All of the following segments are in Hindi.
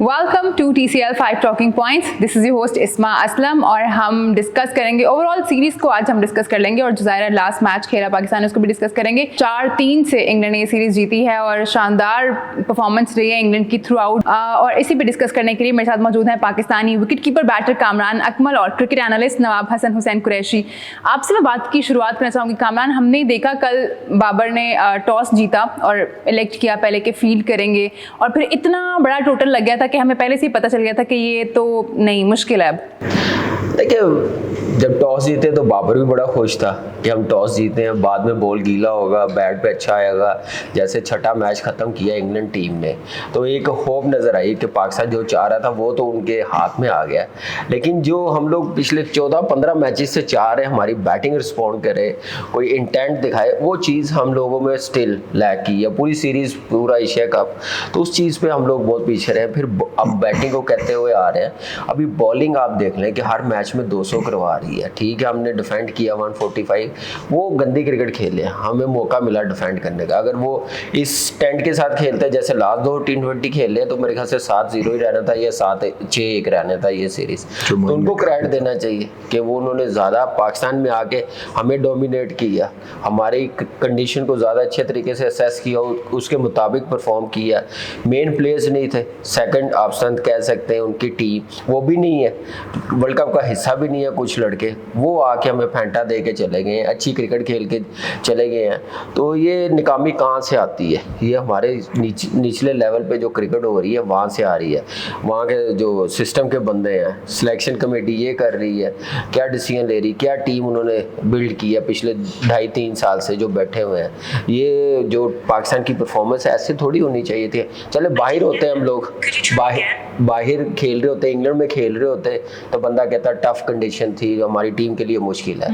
Welcome to TCL 5 talking points. This is your host Isma Aslam और हम डिस्कस करेंगे ओवरऑल सीरीज को। आज हम डिस्कस कर लेंगे और जो ज़ाहिर लास्ट मैच खेला पाकिस्तान उसको भी डिस्कस करेंगे। 4-3 से इंग्लैंड ने ये सीरीज जीती है और शानदार परफॉर्मेंस रही है इंग्लैंड की थ्रू आउट। और इसी पे डिस्कस करने के लिए मेरे साथ मौजूद हैं Pakistani wicketkeeper batter Kamran Akmal और क्रिकेट एनालिस्ट नवाब हसन हुसैन कुरैशी। आपसे मैं बात की शुरुआत करना चाहूँगी कामरान। हमने देखा कल बाबर ने टॉस जीता और इलेक्ट किया पहले के फील्ड करेंगे और फिर इतना बड़ा टोटल लग गया था कि हमें पहले से ही पता चल गया था कि ये तो नहीं, मुश्किल है। अब देखिए, जब टॉस जीते तो बाबर भी बड़ा खुश था कि हम टॉस जीते हैं, बाद में बॉल गीला होगा, बैट पे अच्छा आएगा। जैसे छठा मैच ख़त्म किया इंग्लैंड टीम ने तो एक होप नज़र आई कि पाकिस्तान जो चाह रहा था वो तो उनके हाथ में आ गया। लेकिन जो हम लोग पिछले 14-15 मैचेस से चाह रहे हैं हमारी बैटिंग रिस्पॉन्ड करे, कोई इंटेंट दिखाए, वो चीज़ हम लोगों में स्टिल लैक की है। पूरी सीरीज़, पूरा एशिया कप, तो उस चीज़ पे हम लोग बहुत पीछे रहे। फिर अब बैटिंग को कहते हुए आ रहे हैं। अभी बॉलिंग आप देख लें कि हर मैच में 200 करवा रही है। ठीक है, हमने डिफेंड किया 145, वो गंदी क्रिकेट खेले, हमें मौका मिला डिफेंड करने का। अगर वो इस टेंट के साथ खेलते जैसे लास्ट 2 T20 खेले तो मेरे ख्याल से 7-0 ही रहना था या 7-6-1 रहना था ये सीरीज। तो उनको क्रेडिट देना चाहिए कि वो उन्होंने ज़्यादा पाकिस्तान में आके हमें डोमिनेट किया, हमारी कंडीशन को ज़्यादा अच्छे तरीके से असेस किया, उसके मुताबिक परफॉर्म किया। मेन प्लेयर्स नहीं थे, सेकंड ऑप्शन कह सकते हैं उनकी टीम वो भी नहीं है, वर्ल्ड कप का हिस्सा भी नहीं है। कुछ लड़के वो आके हमें फैंटा दे के चले गए हैं, अच्छी क्रिकेट खेल के चले गए हैं। तो ये निकामी कहाँ से आती है? ये हमारे निचले लेवल पे जो क्रिकेट हो रही है वहाँ से आ रही है। वहाँ के जो सिस्टम के बंदे हैं, सिलेक्शन कमेटी ये कर रही है, क्या डिसीजन ले रही, क्या टीम उन्होंने बिल्ड की है पिछले 2.5-3 साल से जो बैठे हुए हैं। ये जो पाकिस्तान की परफॉर्मेंस ऐसे थोड़ी होनी चाहिए थी। चले बाहर होते हैं हम लोग, बाहर खेल रहे होते, इंग्लैंड में खेल रहे होते तो बंदा कहता टफ कंडीशन थी, हमारी टीम के लिए मुश्किल है।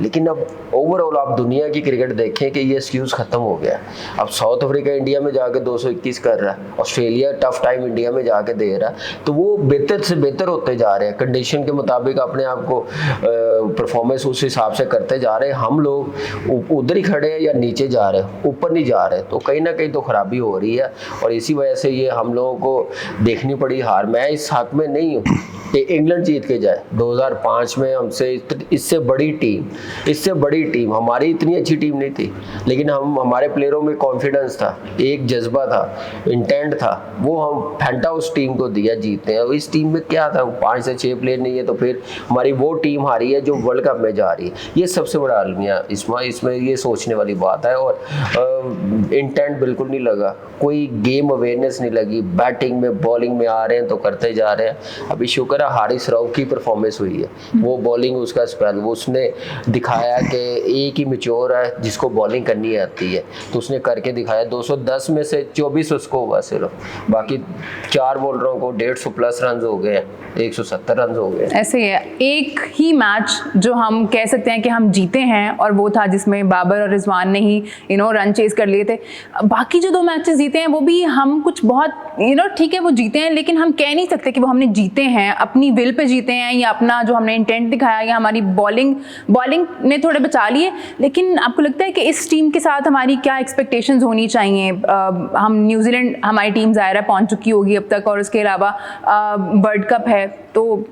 लेकिन अब ओवरऑल आप दुनिया की क्रिकेट देखें कि ये एक्सक्यूज खत्म हो गया। अब साउथ अफ्रीका इंडिया में जाके 221 कर रहा है, ऑस्ट्रेलिया टफ टाइम इंडिया में जाके दे रहा है, तो वो बेहतर से बेहतर होते जा रहे हैं। कंडीशन के मुताबिक अपने आप को परफॉर्मेंस उस हिसाब से करते जा रहे हैं। हम लोग उधर ही खड़े हैं या नीचे जा रहे हैं, ऊपर नहीं जा रहे, तो कहीं ना कहीं तो खराबी हो रही है। और इसी वजह से ये हम लोगों को देखनी पड़ी हार। मैं इस हक में नहीं हूँ कि इंग्लैंड जीत के जाए। 2005 में हमसे इससे बड़ी टीम हमारी इतनी अच्छी टीम नहीं थी, लेकिन हमारे प्लेयरों में कॉन्फिडेंस था, एक जज्बा था, इंटेंट था, वो हम फैंटा उस टीम को दिया, जीतते हैं। इस टीम में क्या था, 5 से 6 प्लेयर नहीं है तो फिर हमारी वो टीम हारी है जो वर्ल्ड कप में जा रही है। ये सबसे बड़ा अलमिया इसमें ये सोचने वाली बात है। और इंटेंट बिल्कुल नहीं लगा, कोई गेम अवेयरनेस नहीं लगी। बैटिंग में बॉलिंग में आ रहे हैं तो करते जा रहे हैं। अभी शुक्र है हारिस राव की परफॉर्मेंस हुई है, वो बॉलिंग उसका स्पेल, वो उसने दिखाया कि एक ही मैच्योर है जिसको बॉलिंग करनी आती है, तो उसने करके दिखाया। 210 में से 24 उसको हुआ सिर्फ, बाकी 4 बॉलरों को 150 प्लस रन हो गए, 170 रन हो गए। ऐसे ही है। एक ही मैच जो हम कह सकते हैं कि हम जीते हैं और वो था जिसमें बाबर और रिजवान ने ही रन चेज कर लिए थे। बाकी जो 2 मैचेस जीते हैं वो भी हम कुछ बहुत ठीक है वो जीते हैं, लेकिन हम कह नहीं सकते कि वो हमने जीते हैं अपनी विल पे जीते हैं या अपना जो हमने इंटेंट दिखाया या हमारी बॉलिंग ने थोड़े बचा लिए। लेकिन आपको लगता है कि इस टीम के साथ हमारी क्या एक्सपेक्टेशंस होनी चाहिए? हम न्यूजीलैंड, हमारी टीम ज़ाहिर पहुंच चुकी होगी अब तक और उसके अलावा वर्ल्ड कप है, तो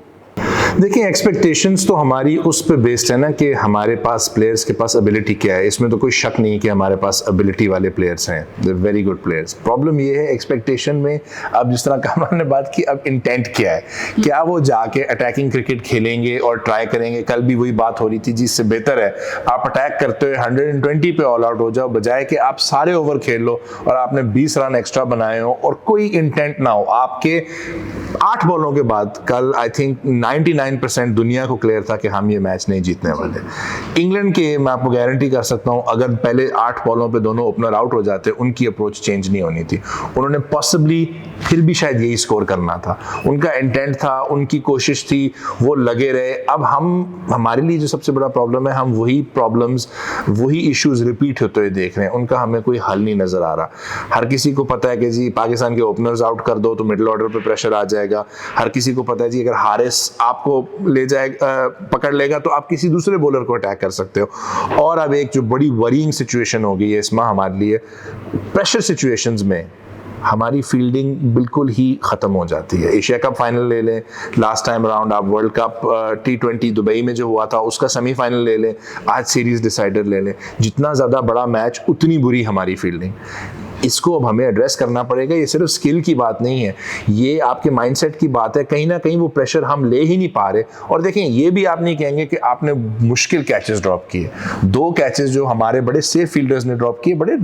देखिए एक्सपेक्टेशंस तो हमारी उस पे बेस्ड है ना कि हमारे पास प्लेयर्स के पास एबिलिटी क्या है। इसमें तो कोई शक नहीं कि हमारे पास एबिलिटी वाले प्लेयर्स हैं, they very good players. Problem ये है एक्सपेक्टेशन में, अब जिस तरह कामरान ने बात की, अब इंटेंट क्या है? क्या वो जाके अटैकिंग क्रिकेट खेलेंगे और ट्राई करेंगे? कल भी वही बात हो रही थी, जिससे बेहतर है आप अटैक करते हुए 120 पे ऑल आउट हो जाओ, बजाय कि आप सारे ओवर खेल लो और आपने 20 रन एक्स्ट्रा बनाए हो और कोई इंटेंट ना हो। आपके 8 बॉलों के बाद कल आई थिंक 99% दुनिया को क्लियर था कि हम ये मैच नहीं जीतने वाले। इंग्लैंड के मैं आपको गारंटी कर सकता हूं, अगर पहले 8 बॉलों पे दोनों ओपनर आउट हो जाते, उनकी अप्रोच चेंज नहीं होनी थी। उन्होंने पॉसिबली फिर भी शायद यही स्कोर करना था, उनका इंटेंट था, उनकी कोशिश थी, वो लगे रहे। अब हमारे लिए जो सबसे बड़ा प्रॉब्लम है, हम वही प्रॉब्लम्स, वही इश्यूज रिपीट होते हुए देख रहे हैं, उनका हमें कोई हल नहीं नजर आ रहा। हर किसी को पता है कि जी पाकिस्तान के ओपनर्स आउट कर दो तो मिडिल ऑर्डर पे प्रेशर आ जाएगा। हर किसी को पता है जी अगर हारिस आपको ले जाएगा, पकड़ लेगा, तो आप किसी दूसरे बॉलर को अटैक कर सकते हो। और अब एक जो बड़ी वरीइंग सिचुएशन हो गई है इसमें हमारे लिए, प्रेशर सिचुएशंस में हमारी फील्डिंग बिल्कुल ही ख़त्म हो जाती है। एशिया कप फाइनल ले लें, लास्ट टाइम अराउंड आप वर्ल्ड कप T20 दुबई में जो हुआ था उसका सेमीफाइनल ले लें, आज सीरीज़ डिसाइडर ले लें, जितना ज़्यादा बड़ा मैच उतनी बुरी हमारी फील्डिंग। इसको अब हमें एड्रेस करना पड़ेगा। ये सिर्फ स्किल की बात नहीं है, ये आपके माइंडसेट की बात है। कहीं ना कहीं वो प्रेशर हम ले ही नहीं पा रहे। और देखें, ये भी आप नहीं कहेंगे कि आपने मुश्किल कैचेस ड्रॉप किए। 2 कैचेस जो हमारे बड़े सेफ फील्डर्स ने ड्रॉप किए, बड़े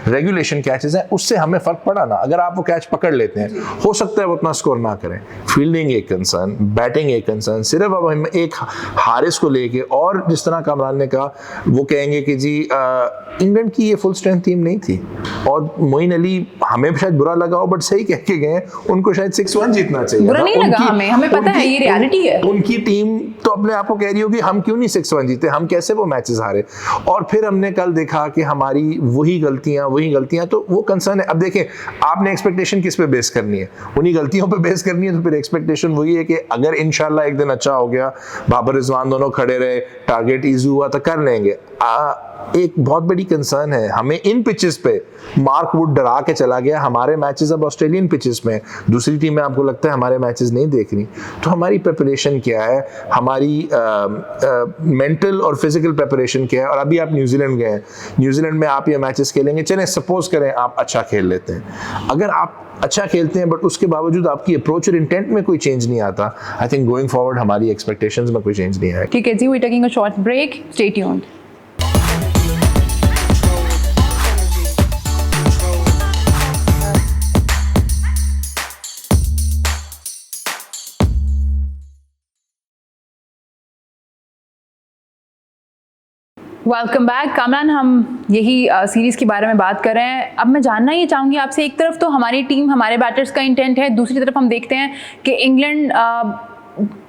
रेगुलेशन कैचेस हैं, उससे हमें फ़र्क पड़ा ना। अगर आप वो कैच पकड़ लेते हैं, हो सकता है वो उतना स्कोर ना करें। फील्डिंग एक कंसर्न, बैटिंग एक कंसर्न। सिर्फ अब हम एक हारिस को लेके, और जिस तरह कामरान ने कहा, वो कहेंगे कि जी इंग्लैंड की ये फुल स्ट्रेंथ टीम नहीं थी। और मोइन अली, हमें शायद बुरा लगा हो, बट सही कह के गए, उनको शायद 6-1 जीतना चाहिए। बुरा नहीं लगा हमें पता है, ये रियलिटी है। उनकी टीम तो अपने आप को कह रही होगी हम क्यों नहीं 6-1 जीते, हम कैसे वो मैचेस हारे। और फिर हमने कल देखा कि हमारी वही गलतियां, तो वो कंसर्न है। अब देखें, आपने एक्सपेक्टेशन किस पे बेस करनी है? उन्हीं गलतियों पे बेस करनी है। तो फिर एक्सपेक्टेशन वही है कि अगर इंशाल्लाह एक दिन अच्छा हो गया, बाबर रिजवान दोनों खड़े रहे, टारगेट ईजी हुआ, तो कर लेंगे। एक बहुत बड़ी कंसर्न है हमें इन पिचेस पे। मार्क वुड डरा के चला गया। हमारे मैचेस अब ऑस्ट्रेलियन पिचेस में, दूसरी टीमें आपको लगता है हमारे मैचेस नहीं देख रही। तो हमारी प्रिपरेशन क्या है, हमारी मेंटल और फिजिकल प्रिपरेशन क्या है? और अभी आप न्यूजीलैंड गए हैं, न्यूजीलैंड में आप ये मैचेस खेलेंगे, चलें सपोज करें आप अच्छा खेल लेते हैं। अगर आप अच्छा खेलते हैं बट उसके बावजूद आपकी अप्रोच और इंटेंट में कोई चेंज नहीं आता, आई थिंक गोइंग फॉरवर्ड हमारी एक्सपेक्टेशंस में कोई चेंज नहीं आएगा। ठीक है जी, we taking a short break, stay tuned. Welcome back. Kamran, हम यही सीरीज़ के बारे में बात कर रहे हैं। अब मैं जानना ये चाहूँगी आपसे, एक तरफ तो हमारी टीम, हमारे बैटर्स का इंटेंट है, दूसरी तरफ हम देखते हैं कि इंग्लैंड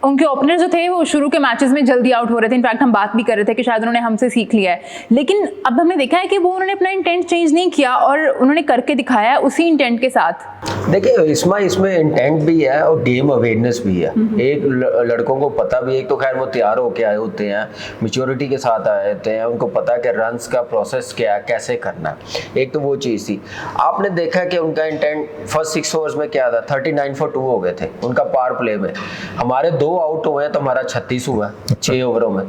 उनके ओपनर जो थे वो शुरू के मैचेस में जल्दी आउट हो रहे थे। इनफैक्ट हम बात भी कर रहे थे कि शायद उन्होंने हमसे सीख लिया है। लेकिन अब हमने देखा है कि वो उन्होंने अपना इंटेंट चेंज नहीं किया और उन्होंने करके दिखाया है उसी इंटेंट के साथ। देखिए इसमें इंटेंट भी है और गेम अवेयरनेस भी है। एक लड़कों को पता भी है, एक तो खैर वो तैयार होके आए होते हैं, मैच्योरिटी के साथ आए होते हैं, उनको पता है कि रन्स का प्रोसेस क्या है, कैसे करना है। एक तो वो चीज़ थी। आपने देखा कि उनका इंटेंट फर्स्ट 6 ओवर्स में क्या था, 39 for 2 हो गए थे उनका पावर प्ले में। हमारे 2 आउट हुए हैं तो हमारा 36 हुआ 6 ओवरों में।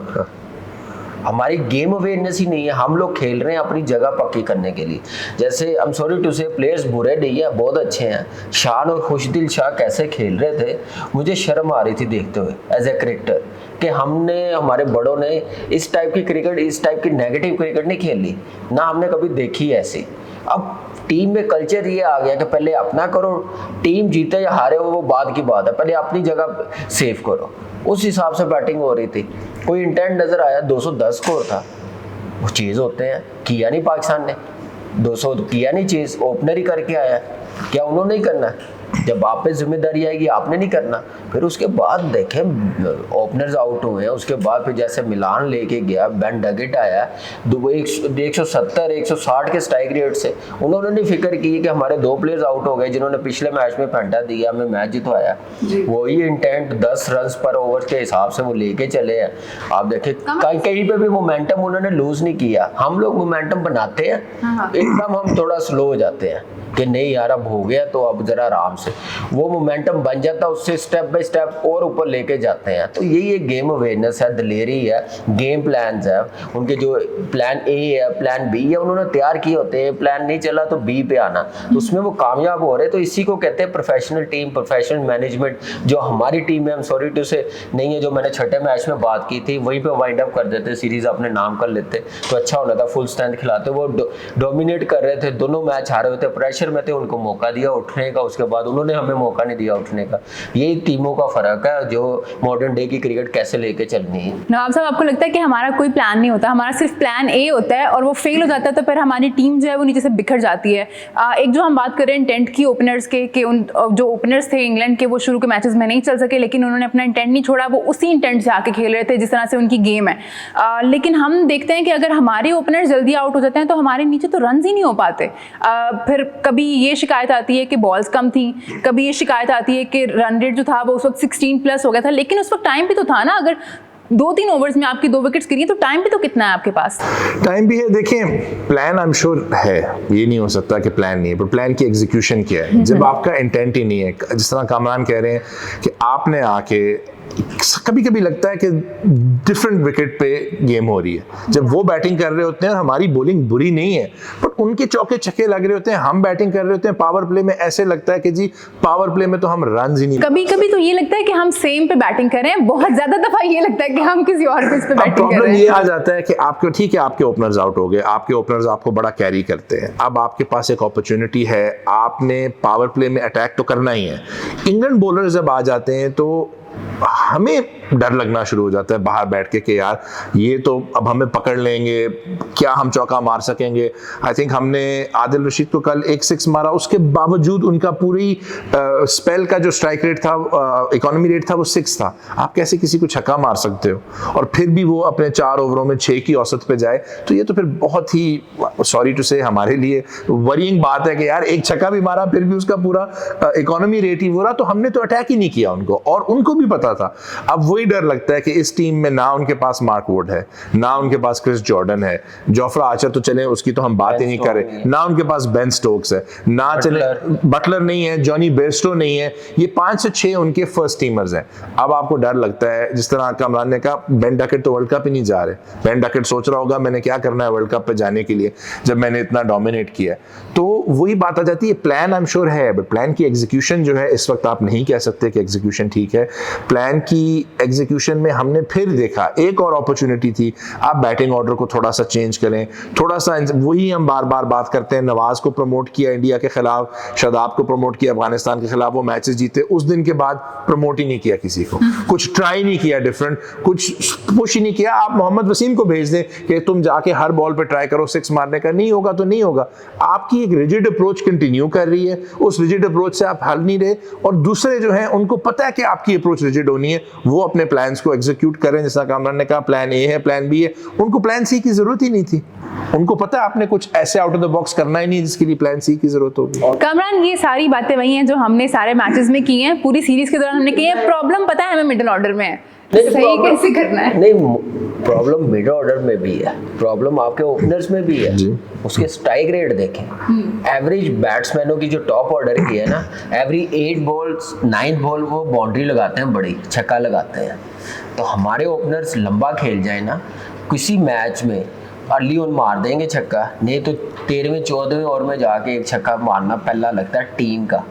हमारी गेम अवेयरनेस ही नहीं है। हम लोग खेल रहे हैं अपनी जगह पक्की करने के लिए। जैसे आई एम सॉरी टू से, प्लेयर्स बुरे नहीं है, बहुत अच्छे हैं। शान और खुशदिल शाह कैसे खेल रहे थे, मुझे शर्म आ रही थी देखते हुए एज ए क्रिकेटर, कि हमने, हमारे बड़ों ने इस टाइप की क्रिकेट, इस टाइप की नेगेटिव क्रिकेट नहीं खेली ना, हमने कभी देखी ऐसी। अब टीम में कल्चर ये आ गया कि पहले अपना करो, टीम जीते या हारे हो वो बाद की बात है, पहले अपनी जगह सेव करो। उस हिसाब से बैटिंग हो रही थी। कोई इंटेंट नजर आया, 210 स्कोर था, वो चीज़ होते हैं, किया नहीं पाकिस्तान ने, 200 किया नहीं चीज़, ओपनर ही करके आया। क्या उन्होंने ही करना है? जब आप पे जिम्मेदारी आएगी आपने नहीं करना। फिर उसके बाद देखें ओपनर्स आउट हुए हैं, उसके बाद फिर जैसे मिलान लेके गया, बेन डगेट आया 170 160 के स्ट्राइक रेट से। उन्होंने नहीं फिक्र की कि हमारे 2 प्लेयर्स आउट हो गए जिन्होंने पिछले मैच में फेंटा दिया, हमें मैच जितवाया। वही इंटेंट 10 रन पर ओवर के हिसाब से वो लेके चले हैं। आप देखें कहीं पे भी मोमेंटम उन्होंने लूज नहीं किया। हम लोग मोमेंटम बनाते हैं, एकदम हम थोड़ा स्लो हो जाते हैं कि नहीं यार अब हो गया तो अब जरा आराम से, वो मोमेंटम बन जाता है, उससे स्टेप बाय स्टेप और ऊपर लेके जाते हैं। तो यही एक गेम अवेयरनेस है, दिलेरी है, गेम प्लान्स है उनके। जो प्लान ए है, प्लान बी है, उन्होंने तैयार किए होते हैं। प्लान नहीं चला तो बी पे आना, तो उसमें वो कामयाब हो रहे। तो इसी को कहते हैं प्रोफेशनल टीम, प्रोफेशनल मैनेजमेंट। जो हमारी टीम है, सॉरी टू से नहीं है, जो मैंने छठे मैच में बात की थी, वहीं पे वाइंड अप कर देते, सीरीज अपने नाम कर लेते तो अच्छा होना था। फुल स्ट्रेंथ खिलाते, वो डोमिनेट कर रहे थे, दोनों मैच हारे हुए थे, प्रेशर में थे, उनको मौका दिया उठने का, उसके बाद उन्होंने हमें मौका नहीं दिया उठने का। यही टीमों का फर्क है, जो मॉडर्न डे की क्रिकेट कैसे लेके चलनी है। नवाब साहब, आपको लगता है कि हमारा कोई प्लान नहीं होता, हमारा सिर्फ प्लान ए होता है और वो फेल हो जाता है, तो फिर हमारी टीम जो है वो नीचे से बिखर जाती है। एक जो हम बात कर रहे हैं इंटेंट की ओपनर्स के, कि उन जो ओपनर्स थे इंग्लैंड के, वो शुरू के मैचेस में नहीं चल सके, लेकिन उन्होंने अपना इंटेंट नहीं छोड़ा, वो उसी इंटेंट से आके खेल रहे थे जिस तरह से उनकी गेम है। लेकिन हम देखते हैं कि अगर हमारे ओपनर्स जल्दी आउट हो जाते हैं तो हमारे नीचे तो रन ही नहीं हो पाते। फिर कभी ये शिकायत आती है कि बॉल्स कम थी, कभी ये शिकायत आती है कि रन रेट जो था वो उस वक्त 16+ हो गया था, लेकिन उस वक्त टाइम भी तो था ना। अगर 2-3 ओवर्स में आपकी 2 विकेट्स गिरी, तो टाइम भी तो कितना है आपके पास? टाइम भी है, देखें प्लान आई एम श्योर है, ये नहीं हो सकता कि प्लान नहीं है, पर प्लान की एग्जीक्यूशन क्या है? जब आपका इंटेंट ही नहीं है, जिस तरह कामरान कह रहे हैं कि आपने आके, कभी कभी लगता है कि डिफरेंट विकेट पे गेम हो रही है, जब वो बैटिंग कर रहे होते हैं, हमारी बॉलिंग बुरी नहीं है बट उनके चौके छक्के लग रहे होते हैं, हम बैटिंग कर रहे होते हैं, पावर प्ले में ऐसे लगता है कि जी पावर प्ले में तो हम रन ही नहीं। कभी कभी तो ये लगता है कि हम सेम पे बैटिंग कर रहे हैं, बहुत ज्यादा दफा ये लगता है कि हम किसी और पे बैटिंग कर रहे प्रॉब्लम हैं। ये आ जाता है कि आपके, ठीक है आपके ओपनर्स आउट हो गए, आपके ओपनर्स आपको बड़ा कैरी करते हैं, अब आपके पास एक अपॉर्चुनिटी है, आपने पावर प्ले में अटैक तो करना ही है। इंग्लैंड बॉलर्स जब आ जाते हैं तो हमें डर लगना शुरू हो जाता है बाहर बैठ के कि यार ये तो अब हमें पकड़ लेंगे, क्या हम चौका मार सकेंगे? आई थिंक हमने आदिल रशीद को कल एक 6 मारा, उसके बावजूद उनका पूरी स्पेल का जो स्ट्राइक रेट था, इकोनॉमी रेट था, वो 6 था। आप कैसे किसी को छक्का मार सकते हो और फिर भी वो अपने 4 ओवरों में 6 की औसत पे जाए? तो ये तो फिर बहुत ही, सॉरी टू से, हमारे लिए वरीइंग बात है कि यार एक छक्का भी मारा फिर भी उसका पूरा इकोनॉमी रेट ही वो रहा, तो हमने तो अटैक ही नहीं किया उनको, और उनको भी पता था। अब वही डर लगता है कि इस टीम में ना उनके पास मार्क वुड है, ना उनके पास क्रिस जॉर्डन है, जोफ्रा आर्चर तो चले उसकी तो हम बात ही नहीं करें, ना उनके पास बेन स्टोक्स है, ना चले बटलर नहीं है, जॉनी बेयरस्टो नहीं है, ये 5 से 6 उनके फर्स्ट टीमर्स हैं। अब आपको डर लगता है, जिस तरह कमरान ने कहा, बेन डकेट तो वर्ल्ड कप ही नहीं जा रहे, बेन डकेट सोच रहा होगा मैंने क्या करना है वर्ल्ड कप पे जाने के लिए जब मैंने इतना डोमिनेट किया। तो वही बात आ जाती है, प्लान आई एम श्योर है बट प्लान की एग्जीक्यूशन जो है इस वक्त आप नहीं कह सकते कि एग्जीक्यूशन ठीक है। प्लान की एग्जीक्यूशन में हमने फिर देखा एक और अपॉर्चुनिटी थी, आप बैटिंग ऑर्डर को थोड़ा सा चेंज करें, थोड़ा सा, वही हम बार बार बात करते हैं, नवाज को प्रमोट किया इंडिया के खिलाफ, शादाब को प्रमोट किया अफगानिस्तान के खिलाफ, वो मैचेस जीते, उस दिन के बाद प्रमोट ही नहीं किया किसी को, कुछ ट्राई नहीं किया डिफरेंट, कुछ पुश ही नहीं किया। आप मोहम्मद वसीम को भेज दें कि तुम जाके हर बॉल पे ट्राई करो 6 मारने का, नहीं होगा तो नहीं होगा। आपकी एक रिजिड अप्रोच कंटिन्यू कर रही है, उस रिजिड अप्रोच से आप हल नहीं रहे, और दूसरे जो हैं उनको पता है कि आपकी अप्रोच रिजिड होनी है, वो अपने प्लान्स को एग्जीक्यूट करें। जैसा कामरान ने कहा प्लान ए है, प्लान बी है, उनको प्लान सी की जरूरत ही नहीं थी, उनको पता है आपने कुछ ऐसे आउट ऑफ द बॉक्स करना ही नहीं जिसके लिए प्लान सी की जरूरत होगी। कामरान, ये सारी बातें वही हैं जो हमने सारे मैचेस में की हैं, पूरी सीरीज के दौरान हमने की है। प्रॉब्लम पता है हमें मिडिल ऑर्डर में है, सही कैसे करना है? नहीं, प्रॉब्लम मिड ऑर्डर में भी है, प्रॉब्लम आपके ओपनर्स में भी है। उसके स्ट्राइक रेट देखें, एवरेज बैट्समैनों की जो टॉप ऑर्डर की है ना, एवरी 8 बॉल्स 9 बॉल वो बाउंड्री लगाते हैं, बड़ी छक्का लगाते हैं। तो हमारे ओपनर्स लंबा खेल जाए ना, किसी मैच में अर्ली ऑन मार देंगे छक्का, नहीं तो 13वें 14वें ओवर में जाके एक छक्का मारना पहला लगता है टीम का।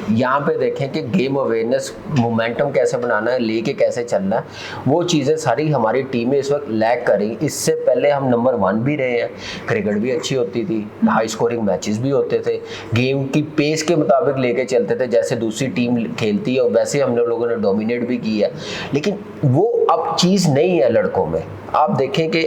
यहाँ पे देखें कि गेम अवेयरनेस, मोमेंटम कैसे बनाना है, लेके कैसे चलना है, वो चीज़ें सारी हमारी टीमें इस वक्त लैग कर रही। इससे पहले हम नंबर 1 भी रहे हैं, क्रिकेट भी अच्छी होती थी, हाई स्कोरिंग मैचेस भी होते थे, गेम की पेस के मुताबिक लेके चलते थे, जैसे दूसरी टीम खेलती है और वैसे हम लोगों ने डोमिनेट भी किया। लेकिन वो अब चीज़ नहीं है लड़कों में। आप देखें कि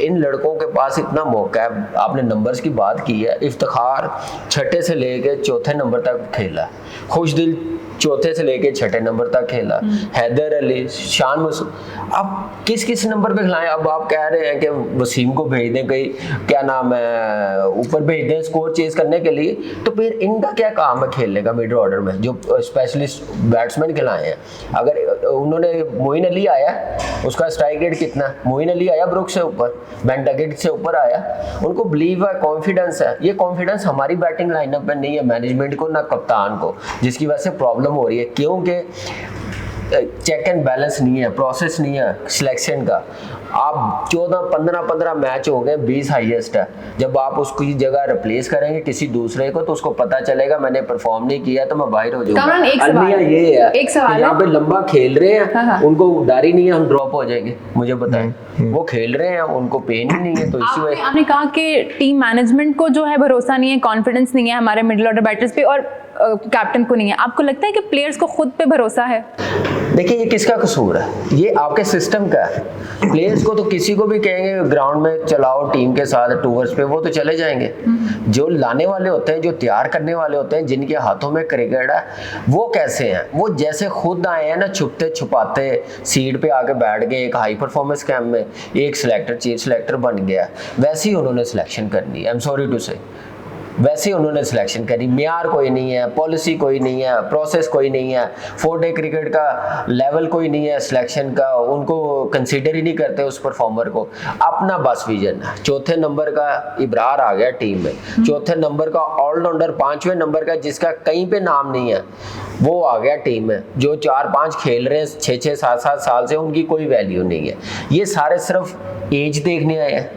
इन लड़कों के पास इतना मौका है, आपने नंबर्स की बात की है, इफ्तिखार 6 से लेके 4थे नंबर तक खेला, खुशदिल 4थे से लेके 6ठे नंबर तक खेला, हैदर अली, शान मसूद, अब किस किस नंबर पे खिलाएं? अब आप कह रहे हैं कि वसीम को भेज दें, कहीं क्या नाम है ऊपर भेज दें स्कोर चेज करने के लिए, तो फिर इनका क्या काम है खेलने का मिड ऑर्डर में, जो स्पेशलिस्ट बैट्समैन खिलाए हैं? अगर उन्होंने, मोइन अली आया, उसका स्ट्राइक रेट कितना, मोइन अली आया ब्रुक से ऊपर, बेन डकेट से ऊपर आया, उनको बिलीव है, कॉन्फिडेंस है। ये कॉन्फिडेंस हमारी बैटिंग लाइनअप में नहीं है, मैनेजमेंट को ना कप्तान को, जिसकी वजह से प्रॉब्लम हो रही है, क्योंकि चेक एंड बैलेंस नहीं है, प्रोसेस नहीं है सिलेक्शन का। आप 14-15 मैच हो गए, 20 हाईएस्ट है, जब आप उसकी जगह रिप्लेस करेंगे किसी दूसरे को तो उसको पता चलेगा मैंने परफॉर्म नहीं किया तो मैं बाहर हो जाऊंगा। एक सवाल यहाँ पे लंबा खेल रहे हैं, उनको डर ही नहीं है हम ड्रॉप हो जाएंगे, मुझे बताएं, वो खेल रहे हैं, उनको पेन ही नहीं है। तो इसी वजह आपने कहा कि टीम मैनेजमेंट को जो है भरोसा नहीं है, कॉन्फिडेंस नहीं है हमारे मिडिल ऑर्डर बैटर्स पे, और कैप्टन को नहीं है। आपको लगता है कि प्लेयर्स को खुद पे भरोसा है? देखिए, ये किसका कसूर है? ये आपके सिस्टम का है। प्लेयर्स को तो किसी को भी कहेंगे ग्राउंड में चलाओ टीम के साथ टूवर्स पे, वो तो चले जाएंगे। जो लाने वाले होते हैं, जो तैयार करने वाले होते हैं, जिनके हाथों में क्रिकेट है, वो कैसे हैं? वो जैसे खुद आए हैं ना, छुपते छुपाते सीट पे आके बैठ गए एक हाई परफॉर्मेंस कैंप में, एक सिलेक्टर चीफ सिलेक्टर बन गया, वैसे ही उन्होंने सिलेक्शन करनी है। आई एम सॉरी टू से, वैसे उन्होंने सिलेक्शन करी। म्यार कोई नहीं है, पॉलिसी कोई नहीं है, प्रोसेस कोई नहीं है, 4-डे क्रिकेट का लेवल कोई नहीं है सिलेक्शन का, उनको कंसीडर ही नहीं करते उस परफॉर्मर को। अपना बस विजन है। चौथे नंबर का इब्रार आ गया टीम में, चौथे नंबर का ऑलराउंडर, 5वें नंबर का जिसका कहीं पे नाम नहीं है वो आ गया टीम में, जो 4-5 खेल रहे हैं 6-6 7-7 साल से, उनकी कोई वैल्यू नहीं है। ये सारे सिर्फ एज देखने आए हैं,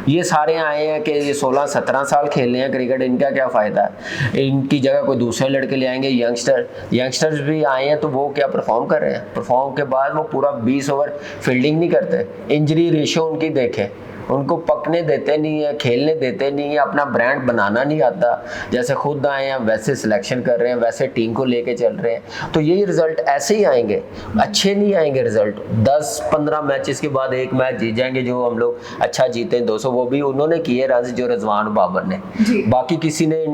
ये सारे आए हैं कि ये 16-17 साल खेल रहे हैं क्रिकेट, इनका क्या फ़ायदा है, इनकी जगह कोई दूसरे लड़के ले आएंगे। यंगस्टर्स भी आए हैं तो वो क्या परफॉर्म कर रहे हैं, परफॉर्म के बाद वो पूरा 20 ओवर फील्डिंग नहीं करते। इंजरी रेशो उनकी देखें, उनको पकने देते नहीं है, खेलने देते नहीं है, अपना ब्रांड बनाना नहीं आता। जैसे खुद आए हैं वैसे सिलेक्शन कर रहे हैं, वैसे टीम को लेके चल रहे हैं, तो यही रिजल्ट ऐसे ही आएंगे, अच्छे नहीं आएंगे रिजल्ट। 10-15 मैचेस के बाद एक मैच जीत जाएंगे, जो हम लोग अच्छा जीते 200, वो भी उन्होंने किए रन जो रिजवान बाबर ने, बाकी किसी ने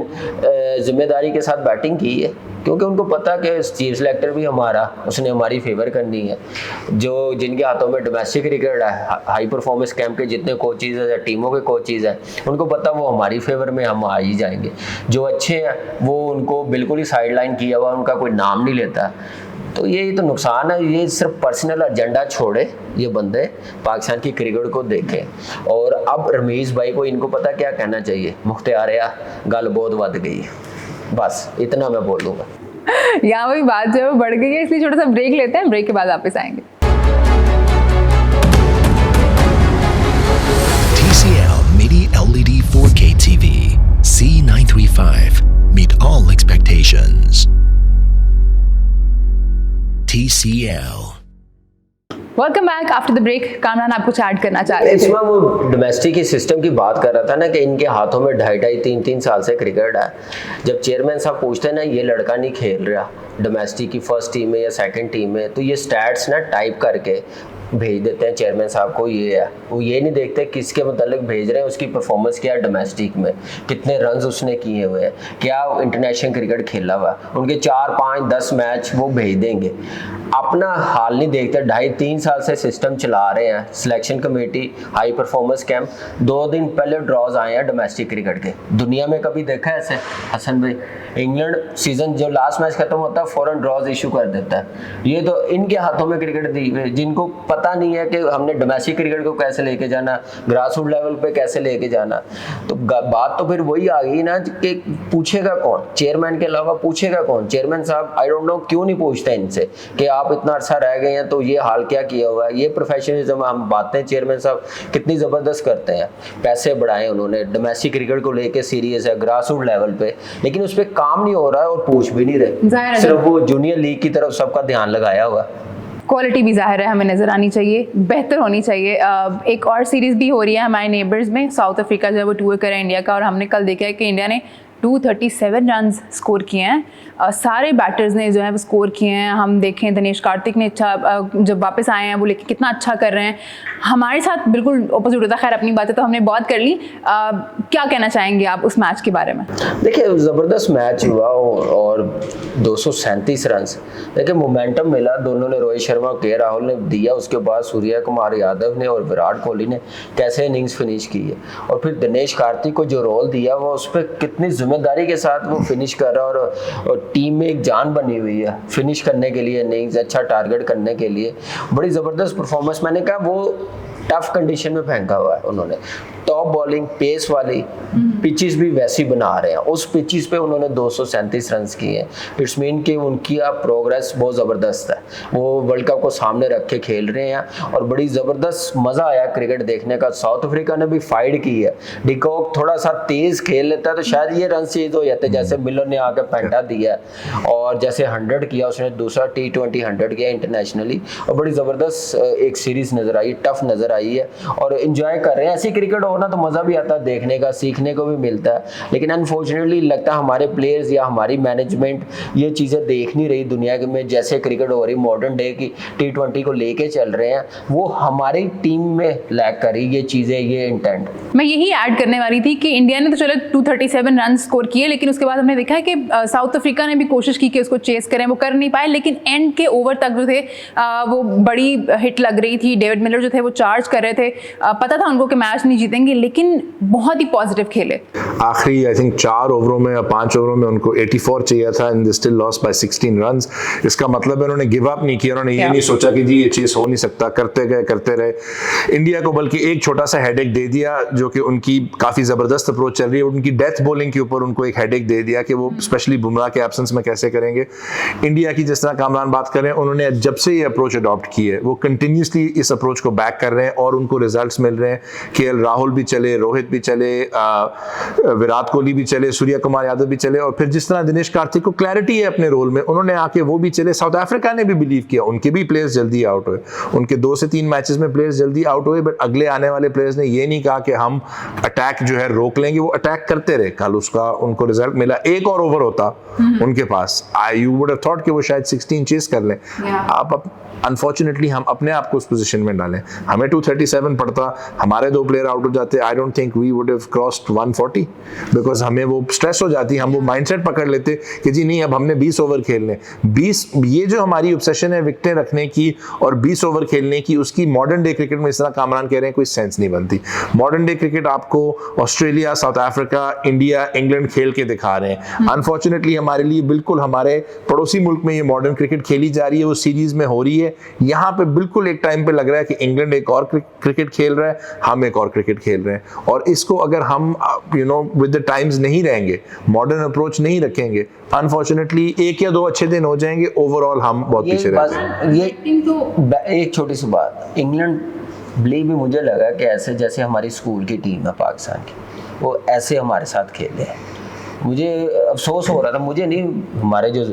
जिम्मेदारी के साथ बैटिंग की है, क्योंकि उनको पता कि चीफ सिलेक्टर भी हमारा, उसने हमारी फेवर करनी है। जो जिनके हाथों में डोमेस्टिक क्रिकेट है, हाई परफॉर्मेंस कैंप के जितने कोचेज हैं, टीमों के कोचेज हैं, उनको पता वो हमारी फेवर में हम आ ही जाएंगे। जो अच्छे हैं वो उनको बिल्कुल ही साइडलाइन किया हुआ, उनका कोई नाम नहीं लेता। तो यही तो नुकसान है। ये सिर्फ पर्सनल एजेंडा छोड़े, ये बंदे पाकिस्तान की क्रिकेट को देखें। और अब रमीज भाई को इनको पता क्या कहना चाहिए, मुख्तियारिया गल बहुत बढ़ गई है, बस इतना मैं बोलूँगा। यहाँ भी बात जो है वो बढ़ गई है, इसलिए छोटा सा ब्रेक लेते हैं, ब्रेक के बाद वापस आएंगे। TCL MIDI LED 4K TV C935. Meet all expectations. TCL. Welcome back after the break. Kamran आप कुछ ऐड करना चाह रहे थे? इसमें वो डोमेस्टिक की सिस्टम की बात कर रहा था ना, कि इनके हाथों में 2.5-3 साल से क्रिकेट है। जब चेयरमैन साहब पूछते हैं ना, ये लड़का नहीं खेल रहा डोमेस्टिक की फर्स्ट टीम में या सेकंड टीम में, तो ये स्टैट्स ना टाइप करके भेज देते हैं चेयरमैन साहब को। ये है, वो ये नहीं देखते किसके मतलब भेज रहे हैं, उसकी परफॉर्मेंस क्या है डोमेस्टिक में, कितने रन्स उसने किए हुए हैं, क्या इंटरनेशनल क्रिकेट खेला हुआ, उनके 4-5-10 मैच वो भेज देंगे। अपना हाल नहीं देखते। 2.5-3 साल से सिस्टम चला रहे हैं। Selection committee, high performance camp, 2 दिन पहले ड्रॉज आए हैं डोमेस्टिक क्रिकेट के। दुनिया में कभी देखा है ऐसे हसन भाई? इंग्लैंड सीजन जो लास्ट मैच खत्म होता है फौरन ड्रॉज इशू कर देता है। ये तो इनके हाथों में क्रिकेट दी हुई, जिनको पता नहीं है कि हमने डोमेस्टिक क्रिकेट को कैसे लेके जाना, ग्रास रूट लेवल पे कैसे लेके जाना। तो बात तो फिर वही आ गई ना कि पूछेगा कौन, चेयरमैन के अलावा पूछेगा कौन? चेयरमैन साहब आई डोंट नो क्यों नहीं पूछते इनसे कि आप इतना अरसा रह गए हैं तो ये हाल क्या किया हुआ है। ये प्रोफेशनलिज्म हम बातें चेयरमैन साहब कितनी जबरदस्त करते हैं। पैसे बढ़ाए उन्होंने, डोमेस्टिक क्रिकेट को लेके सीरियस है ग्रास रूट लेवल पे, लेकिन उस पर काम नहीं हो रहा है और पूछ भी नहीं रहे। सिर्फ वो जूनियर लीग की तरफ सबका ध्यान लगाया हुआ। क्वालिटी भी जाहिर है हमें नज़र आनी चाहिए, बेहतर होनी चाहिए। एक और सीरीज़ भी हो रही है हमारे नेबर्स में, साउथ अफ्रीका जो है वो टूर करे इंडिया का, और हमने कल देखा है कि इंडिया ने 237 रन स्कोर किए हैं। सारे बैटर्स ने जो है वो स्कोर किए हैं। हम देखें दिनेश कार्तिक ने अच्छा जब वापस आए हैं वो लेकिन कितना अच्छा कर रहे हैं। हमारे साथ बिल्कुल ऑपोजिट होता है। खैर अपनी बातें तो हमने बहुत कर ली। क्या कहना चाहेंगे आप उस मैच के बारे में? देखिए ज़बरदस्त मैच हुआ और 237 रन। देखिए मोमेंटम मिला दोनों ने, रोहित शर्मा के राहुल ने दिया, उसके बाद सूर्य कुमार यादव ने और विराट कोहली ने कैसे इनिंग्स फिनिश की है, और फिर दिनेश कार्तिक को जो रोल दिया वो उस पर कितनी जिम्मेदारी के साथ वो फिनिश कर रहा है। और टीम में एक जान बनी हुई है फिनिश करने के लिए, इनिंग्स अच्छा टारगेट करने के लिए। बड़ी ज़बरदस्त परफॉर्मेंस। मैंने कहा वो टफ कंडीशन में फेंका हुआ है उन्होंने। टॉप बॉलिंग पेस वाली पिचेस भी वैसी बना रहे हैं, उस पिचेस पे उन्होंने 237 रन किए हैं। इट्स मीन कि उनकी प्रोग्रेस बहुत ज़बरदस्त है। वो वर्ल्ड कप को सामने रख के खेल रहे हैं और बड़ी ज़बरदस्त मज़ा आया क्रिकेट देखने का। साउथ अफ्रीका ने भी फाइट की है। डिकॉक थोड़ा सा तेज़ खेल लेता है तो शायद ये रन चेज हो जाते, जैसे मिलर ने आके पेंटा दिया और जैसे 100 किया उसने, दूसरा T20 100 किया इंटरनेशनली, और बड़ी ज़बरदस्त एक सीरीज़ नज़र आई, टफ नज़र आई है और एंजॉय कर रहे हैं। ऐसी क्रिकेट होना तो मज़ा भी आता है देखने का, सीखने को भी मिलता है। लेकिन अनफॉर्चुनेटली लगता है हमारे प्लेयर्स या हमारी मैनेजमेंट ये चीज़ें देख नहीं रही दुनिया के में। जैसे क्रिकेट हो रही मॉडर्न डे की T20 को लेके चल रहे हैं, वो हमारी टीम में लैक करी ये चीज़ें, ये इंटेंट। मैं यही ऐड करने वाली थी कि इंडिया ने तो चलो 237 रन स्कोर किए, लेकिन उसके बाद हमने देखा है कि साउथ अफ्रीका ने भी कोशिश की कि उसको चेस करें, वो कर नहीं पाए। लेकिन एंड के ओवर तक जो थे वो बड़ी हिट लग रही थी। डेविड मिलर जो थे वो चार्ज कर रहे थे, पता था उनको कि मैच नहीं जीतेंगे, लेकिन बहुत ही पॉजिटिव खेले। आखिरी आई थिंक 4 ओवरों में या 5 ओवरों में उनको 84 चाहिए था and they still lost by 16 runs. इसका मतलब है उन्होंने गिव अप नहीं किया, उन्होंने ये नहीं सोचा कि जी ये चीज हो नहीं सकता, करते गए करते रहे। इंडिया को बल्कि एक छोटा सा हेडेक दे दिया, जो कि उनकी काफी जबरदस्त अप्रोच चल रही है, उनकी डेथ बॉलिंग के ऊपर उनको एक हेडेक दे दिया कि वो स्पेशली बुमराह के एब्सेंस में कैसे करेंगे। इंडिया की जिस तरह कामरान बात कर रहे हैं, उन्होंने जब से ये अप्रोच अडॉप्ट की है वो कंटिन्यूसली इस अप्रोच को बैक कर रहे हैं और उनको रिजल्ट्स मिल रहे हैं। केएल राहुल भी चले, रोहित भी चले, विराट कोहली भी चले, सूर्य कुमार यादव भी चले, और फिर जिस तरह दिनेश कार्तिक को क्लैरिटी है अपने रोल में, उन्होंने आके वो भी चले। साउथ अफ्रीका ने भी बिलीव किया, उनके भी प्लेयर्स जल्दी आउट हुए, उनके 2 से 3 मैचेस में प्लेयर्स जल्दी आउट हुए, बट अगले आने वाले प्लेयर्स ने ये नहीं कहा कि हम अटैक जो है रोक लेंगे, वो अटैक करते रहे। कल उसका उनको रिजल्ट मिला। एक और ओवर होता उनके पास, यू वुड हैव थॉट कि वो शायद 16 चेस कर लें। आप अनफॉर्चुनेटली हम अपने आप को उस पोजीशन में डालें। हमें 237 पड़ता, हमारे 2 प्लेयर आउट हो जाते, I don't think we would have crossed 140, because हमें वो स्ट्रेस हो जाती, हम वो माइंडसेट पकड़ लेते कि जी नहीं अब हमने 20 ओवर खेलने। 20 ये जो हमारी ऑब्सेशन है विकेटें रखने की और 20 ओवर खेलने की, उसकी मॉडर्न डे क्रिकेट में इस तरह कामरान कह रहे हैं कोई सेंस नहीं बनती। मॉडर्न डे क्रिकेट आपको Australia, south Africa, India, England खेल के दिखा रहे हैं। अनफॉर्चुनेटली हमारे लिए बिल्कुल हमारे पड़ोसी मुल्क में ये मॉडर्न क्रिकेट खेली जा रही है, वो सीरीज में हो रही है। यहाँ पे बिल्कुल एक टाइम पे लग रहा है कि इंग्लैंड एक और क्रिकेट खेल रहा है, हम एक और क्रिकेट खेल रहे हैं, और इसको अगर हम विद द टाइम्स नहीं रहेंगे, मॉडर्न अप्रोच नहीं रखेंगे, अनफॉर्चुनेटली 1 या 2 अच्छे दिन हो जाएंगे, ओवरऑल हम बहुत पीछे रह जाएंगे। ये एक छोटी सी बात, इंग्लैंड बिलीव भी मुझे लगा कि ऐसे जैसे हमारी स्कूल की टीम है पाकिस्तान की, वो ऐसे हमारे साथ खेले हैं। मुझे अफसोस हो रहा था, मुझे नहीं, हमारे जो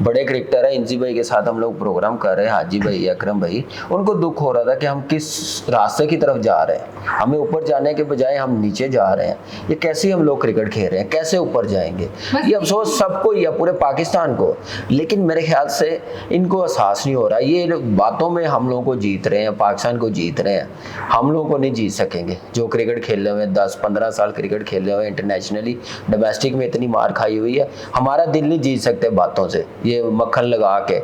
बड़े क्रिकेटर हैं इंजी भाई के साथ हम लोग प्रोग्राम कर रहे हैं, हाजी भाई, अकरम भाई, उनको दुख हो रहा था कि हम किस रास्ते की तरफ जा रहे हैं। हमें ऊपर जाने के बजाय हम नीचे जा रहे हैं। ये कैसे हम लोग क्रिकेट खेल रहे हैं, कैसे ऊपर जाएंगे? ये अफसोस सबको ही है, पूरे पाकिस्तान को। लेकिन मेरे ख्याल से इनको एहसास नहीं हो रहा। ये बातों में हम लोगों को जीत रहे हैं, पाकिस्तान को जीत रहे हैं, हम लोगों को नहीं जीत सकेंगे। जो क्रिकेट खेले हुए 10-15 साल क्रिकेट खेले हुए इंटरनेशनली, डोमेस्टिक में इतनी मार खाई हुई है, हमारा दिल नहीं जीत सकते बातों से, ये मक्खन लगा के।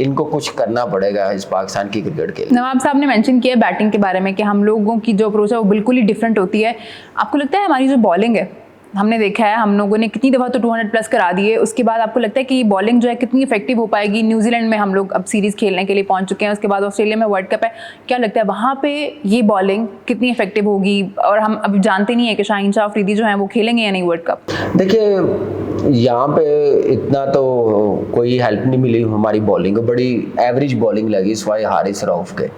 इनको कुछ करना पड़ेगा इस पाकिस्तान की क्रिकेट के लिए। नवाब साहब ने मेंशन किया बैटिंग के बारे में कि हम लोगों की जो अप्रोच है वो बिल्कुल ही डिफरेंट होती है। आपको लगता है हमारी जो बॉलिंग है, हमने देखा है हम लोगों ने कितनी दफ़ा तो 200 प्लस करा दिए, उसके बाद आपको लगता है कि बॉलिंग जो है कितनी इफेक्टिव हो पाएगी? न्यूजीलैंड में हम लोग अब सीरीज़ खेलने के लिए पहुंच चुके हैं, उसके बाद ऑस्ट्रेलिया में वर्ल्ड कप है, क्या लगता है वहाँ पे ये बॉलिंग कितनी इफेक्टिव होगी? और हम अभी जानते नहीं है कि शाहीन शाह अफरीदी जो है वो खेलेंगे या नहीं वर्ल्ड कप। देखिए यहाँ पे इतना तो कोई हेल्प नहीं मिली हमारी बॉलिंग को, बड़ी एवरेज बॉलिंग लगी सिवाय हारिस रऊफ के।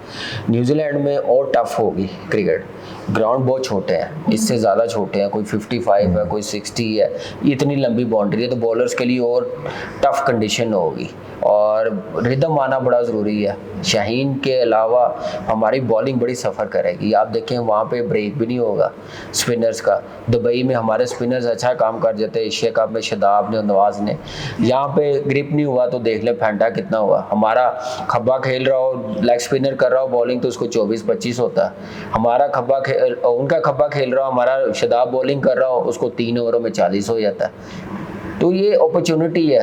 न्यूजीलैंड में और टफ होगी क्रिकेट, ग्राउंड बहुत छोटे हैं, इससे ज़्यादा छोटे हैं, कोई 55 है, कोई 60 है, इतनी लंबी बाउंड्री है, तो बॉलर्स के लिए और टफ कंडीशन होगी और रिदम आना बड़ा ज़रूरी है। शाहीन के अलावा हमारी बॉलिंग बड़ी सफ़र करेगी। आप देखें वहाँ पे ब्रेक भी नहीं होगा स्पिनर्स का। दुबई में हमारे स्पिनर्स अच्छा काम कर जाते हैं, एशिया कप में शदाब ने, नवाज ने, यहाँ पे ग्रिप नहीं हुआ तो देख ले फेंटा कितना हुआ। हमारा खब्बा खेल रहा हो, लेग स्पिनर कर रहा हो बॉलिंग तो उसको 24-25 होता है। हमारा उनका खब्बा खेल रहा हो, हमारा शदाब बॉलिंग कर रहा हो, उसको 3 ओवरों में 40 हो जाता है। तो ये अपॉर्चुनिटी है,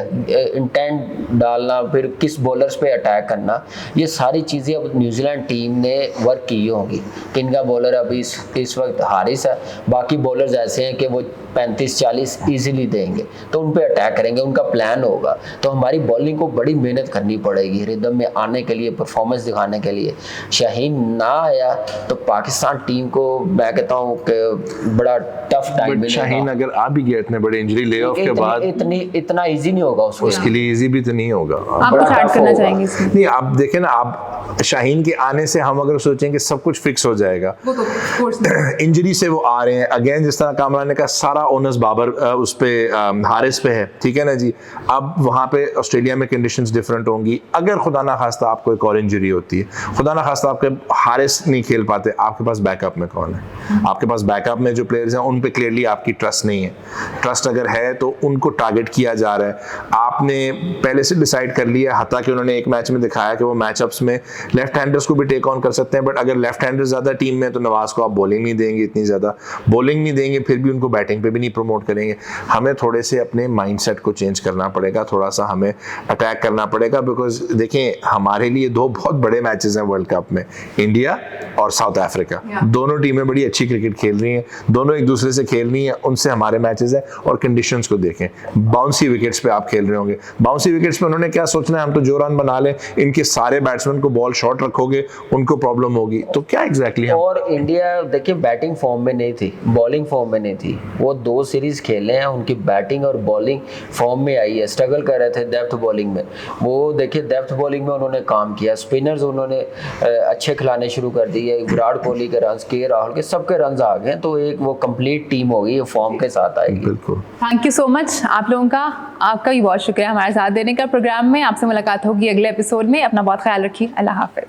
इंटेंट डालना, फिर किस बॉलर्स पे अटैक करना, ये सारी चीज़ें अब न्यूजीलैंड टीम ने वर्क की होंगी। कि इनका बॉलर अभी इस वक्त हारिस है, बाकी बॉलर्स ऐसे हैं कि वो 35-40 ईजिली देंगे, तो उन पे अटैक करेंगे, उनका प्लान होगा। तो हमारी बॉलिंग को बड़ी मेहनत करनी पड़ेगी रिदम में आने के लिए, परफॉर्मेंस दिखाने के लिए। शाहीन ना आया तो पाकिस्तान टीम को मैं कहता हूँ कि बड़ा टफ टाइम मिलेगा। शाहीन अगर आ भी गया इतने बड़े इंजरी ले ऑफ के बाद, इतना इजी नहीं होगा उसके लिए, इजी भी तो नहीं होगा। आप कुछ ऐड करना चाहेंगे इसमें? नहीं, आप देखें ना, आप शाहीन के आने से हम अगर सोचें कि सब कुछ फिक्स हो जाएगा, इंजरी से वो आ रहे हैं अगेन, जिस तरह कामरान ने कहा सारा ओनर्स बाबर उस पे हारिस पे है, ठीक है ना जी। अब वहाँ पे ऑस्ट्रेलिया में कंडीशंस डिफरेंट होंगी। अगर खुदा ना खास्ता आपको एक और इंजरी होती है, खुदा ना खास्ता आपके हारिस नहीं खेल पाते, आपके पास बैकअप में कौन है? आपके पास बैकअप में जो प्लेयर्स हैं उन पे क्लियरली आपकी ट्रस्ट नहीं है। ट्रस्ट अगर है तो उनको टारगेट किया जा रहा है। आपने पहले से डिसाइड कर लिया, हता कि उन्होंने एक मैच में दिखाया कि वो मैचअप्स में लेफ्ट हैंडर्स को भी टेक ऑन कर सकते हैं, बट अगर लेफ्ट हैंडर ज़्यादा टीम में तो नवाज को आप बॉलिंग नहीं देंगे, इतनी ज़्यादा बॉलिंग नहीं देंगे, फिर भी उनको बैटिंग पे भी नहीं प्रमोट करेंगे। हमें थोड़े से अपने माइंडसेट को चेंज करना पड़ेगा, थोड़ा सा हमें अटैक करना पड़ेगा, बिकॉज देखें हमारे लिए दो बहुत बड़े मैचेस हैं वर्ल्ड कप में, इंडिया और साउथ अफ्रीका। दोनों टीमें बड़ी अच्छी क्रिकेट खेल रही हैं, दोनों एक दूसरे से खेल रही हैं, उनसे हमारे मैचेस हैं। और कंडीशंस को देखें, बाउंसी विकेट्स पे आप खेल रहे होंगे, बाउंसी विकेट्स पे उन्होंने क्या सोचना है, हम तो जो रन बना लें, इनके सारे बैट्समैन को बॉल शॉर्ट रखोगे उनको प्रॉब्लम होगी, तो क्या एग्जैक्टली और इंडिया देखिए बैटिंग फॉर्म में नहीं थी, बॉलिंग फॉर्म में नहीं थी। वो 2 सीरीज खेले हैं, उनकी बैटिंग और बॉलिंग फॉर्म में आई है, स्ट्रगल कर रहे थे डेप्थ बॉलिंग में। वो देखिए डेप्थ बॉलिंग में उन्होंने काम किया, स्पिनर्स उन्होंने अच्छे खिलाने शुरू कर दिए, विराट कोहली के रन, के राहुल के सबके रन आ गए, तो एक वो कंप्लीट टीम हो गई, फॉर्म के साथ आएगी। बिल्कुल। थैंक यू सो मच आप लोगों का, आपका भी बहुत शुक्रिया हमारे साथ देने का प्रोग्राम में। आपसे मुलाकात होगी अगले एपिसोड में, अपना बहुत ख्याल रखिए, अल्लाह हाफिज।